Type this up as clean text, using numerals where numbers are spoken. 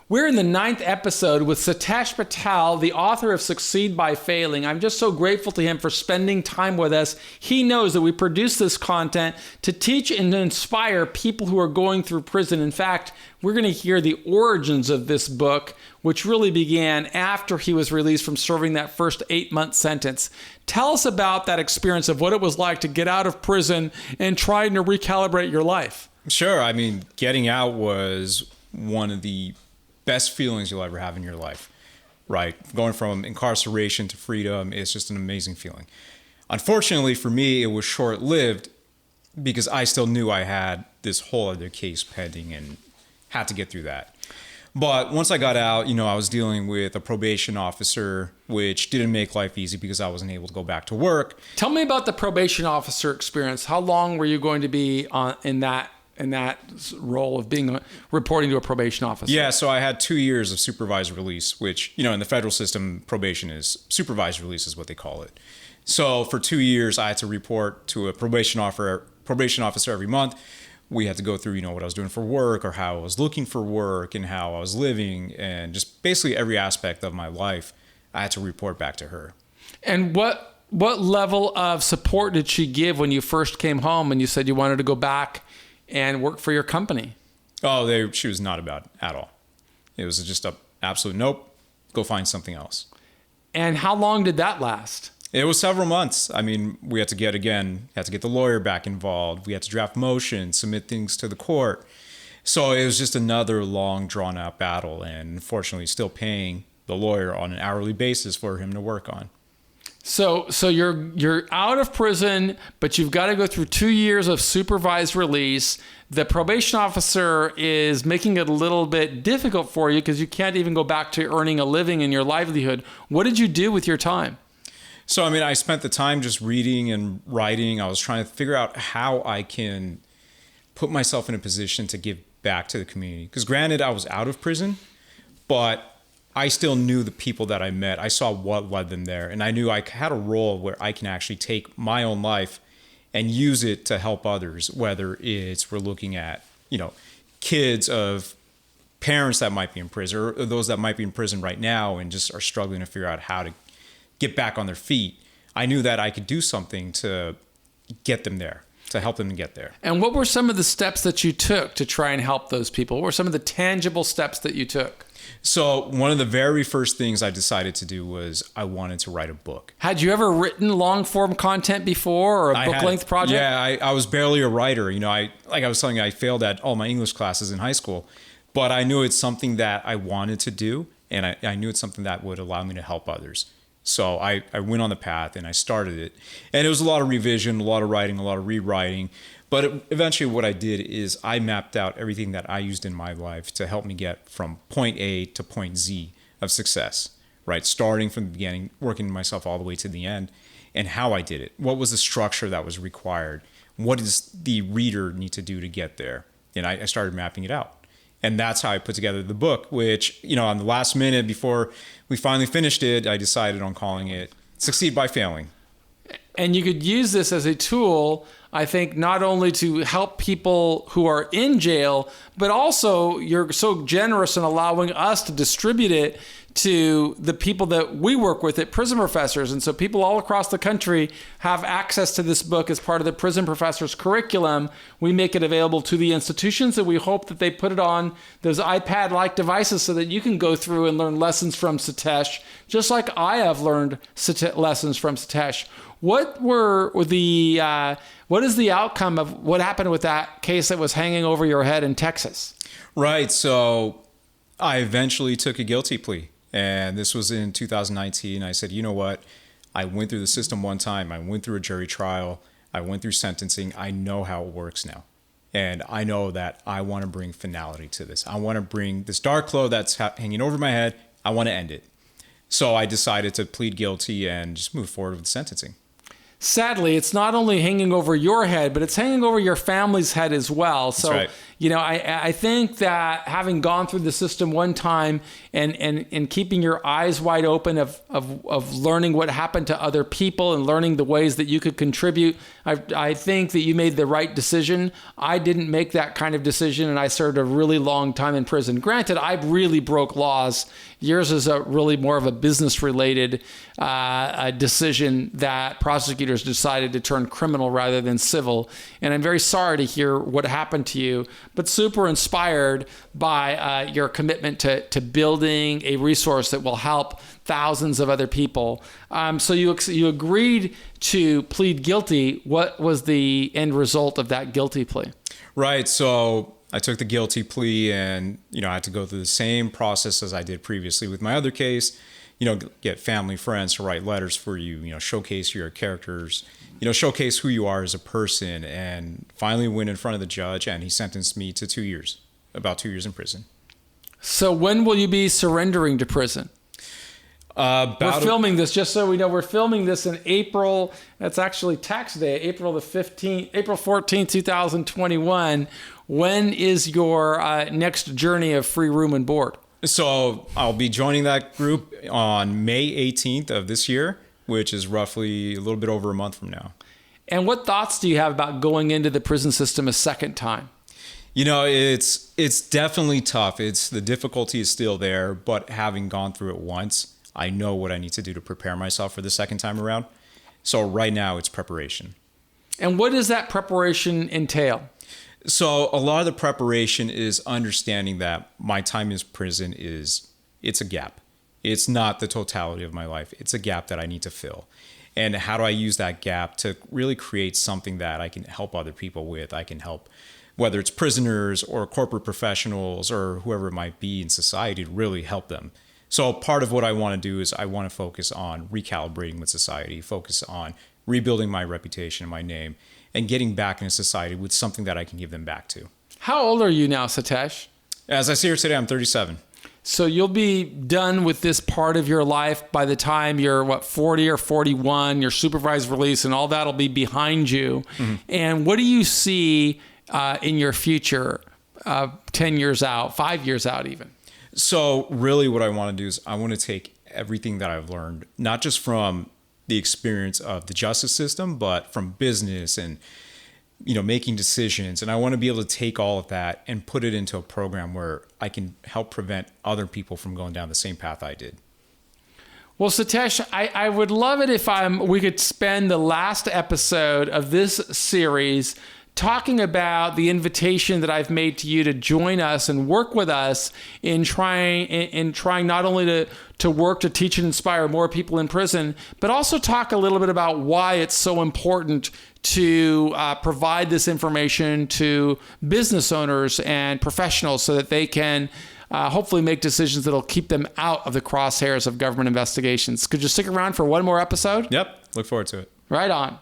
We're in the 9th episode with Sitesh Patel, the author of Succeed by Failing. I'm just so grateful to him for spending time with us. He knows that we produce this content to teach and inspire people who are going through prison. In fact, we're going to hear the origins of this book, which really began after he was released from serving that first 8-month sentence. Tell us about that experience of what it was like to get out of prison and trying to recalibrate your life. Sure. I mean, getting out was one of the best feelings you'll ever have in your life, right? Going from incarceration to freedom is just an amazing feeling. Unfortunately for me, it was short-lived because I still knew I had this whole other case pending and had to get through that. But once I got out, I was dealing with a probation officer, which didn't make life easy because I wasn't able to go back to work. Tell me about the probation officer experience. How long were you going to be in that role of being reporting to a probation officer? Yeah, so I had 2 years of supervised release, which, in the federal system, probation is supervised release is what they call it. So for 2 years, I had to report to a probation officer every month. We had to go through, what I was doing for work or how I was looking for work and how I was living and just basically every aspect of my life. I had to report back to her. And what level of support did she give when you first came home and you said you wanted to go back and work for your company? Oh, she was not about it at all. It was just a absolute nope, go find something else. And how long did that last? It was several months. I mean, we had to get the lawyer back involved. We had to draft motions, submit things to the court. So it was just another long, drawn-out battle, and unfortunately still paying the lawyer on an hourly basis for him to work on. So you're out of prison, but you've got to go through 2 years of supervised release. The probation officer is making it a little bit difficult for you because you can't even go back to earning a living in your livelihood. What did you do with your time? So, I spent the time just reading and writing. I was trying to figure out how I can put myself in a position to give back to the community. Because granted, I was out of prison, but I still knew the people that I met. I saw what led them there. And I knew I had a role where I can actually take my own life and use it to help others, whether we're looking at, kids of parents that might be in prison or those that might be in prison right now and just are struggling to figure out how to get back on their feet. I knew that I could do something to get them there, to help them get there. And what were some of the steps that you took to try and help those people? What were some of the tangible steps that you took? So one of the very first things I decided to do was I wanted to write a book. Had you ever written long-form content before or a book-length project? Yeah, I was barely a writer. Like I was telling you, I failed at all my English classes in high school. But I knew it's something that I wanted to do, and I knew it's something that would allow me to help others. So I went on the path and I started it. And it was a lot of revision, a lot of writing, a lot of rewriting. But eventually what I did is I mapped out everything that I used in my life to help me get from point A to point Z of success, right? Starting from the beginning, working myself all the way to the end, and how I did it. What was the structure that was required? What does the reader need to do to get there? And I started mapping it out. And that's how I put together the book, which, on the last minute before we finally finished it, I decided on calling it Succeed by Failing. And you could use this as a tool, I think, not only to help people who are in jail, but also you're so generous in allowing us to distribute it to the people that we work with at Prison Professors. And so people all across the country have access to this book as part of the Prison Professors curriculum. We make it available to the institutions, and we hope that they put it on those iPad-like devices so that you can go through and learn lessons from Sitesh, just like I have learned lessons from Sitesh. What is the outcome of what happened with that case that was hanging over your head in Texas? Right. So I eventually took a guilty plea. And this was in 2019. I said, you know what? I went through the system one time. I went through a jury trial. I went through sentencing. I know how it works now. And I know that I want to bring finality to this. I want to bring this dark cloud that's hanging over my head. I want to end it. So I decided to plead guilty and just move forward with sentencing. Sadly, it's not only hanging over your head, but it's hanging over your family's head as well. So, right. I think that having gone through the system one time and keeping your eyes wide open of learning what happened to other people and learning the ways that you could contribute, I think that you made the right decision. I didn't make that kind of decision, and I served a really long time in prison. Granted, I really broke laws. Yours is a really more of a business-related decision that prosecutors decided to turn criminal rather than civil. And I'm very sorry to hear what happened to you, but super inspired by your commitment to building a resource that will help thousands of other people. So you agreed to plead guilty. What was the end result of that guilty plea? Right. So I took the guilty plea, and, I had to go through the same process as I did previously with my other case, get family, friends to write letters for you, showcase your characters, showcase who you are as a person, and finally went in front of the judge, and he sentenced me to 2 years, about 2 years in prison. So when will you be surrendering to prison? We're filming this, just so we know, we're filming this in April. That's actually tax day, April 14th, 2021. When is your next journey of free room and board? So I'll be joining that group on May 18th of this year, which is roughly a little bit over a month from now. And what thoughts do you have about going into the prison system a second time? It's definitely tough. The difficulty is still there, but having gone through it once, I know what I need to do to prepare myself for the second time around. So right now it's preparation. And what does that preparation entail? So a lot of the preparation is understanding that my time in prison it's a gap. It's not the totality of my life. It's a gap that I need to fill. And how do I use that gap to really create something that I can help other people with? I can help, whether it's prisoners or corporate professionals or whoever it might be in society, to really help them. So part of what I want to do is I want to focus on recalibrating with society, focus on rebuilding my reputation and my name, and getting back into society with something that I can give them back to. How old are you now, Sitesh? As I see here today, I'm 37. So you'll be done with this part of your life by the time you're, 40 or 41, your supervised release and all that will be behind you. Mm-hmm. And what do you see in your future 10 years out, 5 years out even? So really what I want to do is I want to take everything that I've learned, not just from the experience of the justice system, but from business and, making decisions. And I want to be able to take all of that and put it into a program where I can help prevent other people from going down the same path I did. Well, Sitesh, I would love it if we could spend the last episode of this series talking about the invitation that I've made to you to join us and work with us in trying not only to work to teach and inspire more people in prison, but also talk a little bit about why it's so important to provide this information to business owners and professionals so that they can hopefully make decisions that'll keep them out of the crosshairs of government investigations. Could you stick around for one more episode? Yep. Look forward to it. Right on.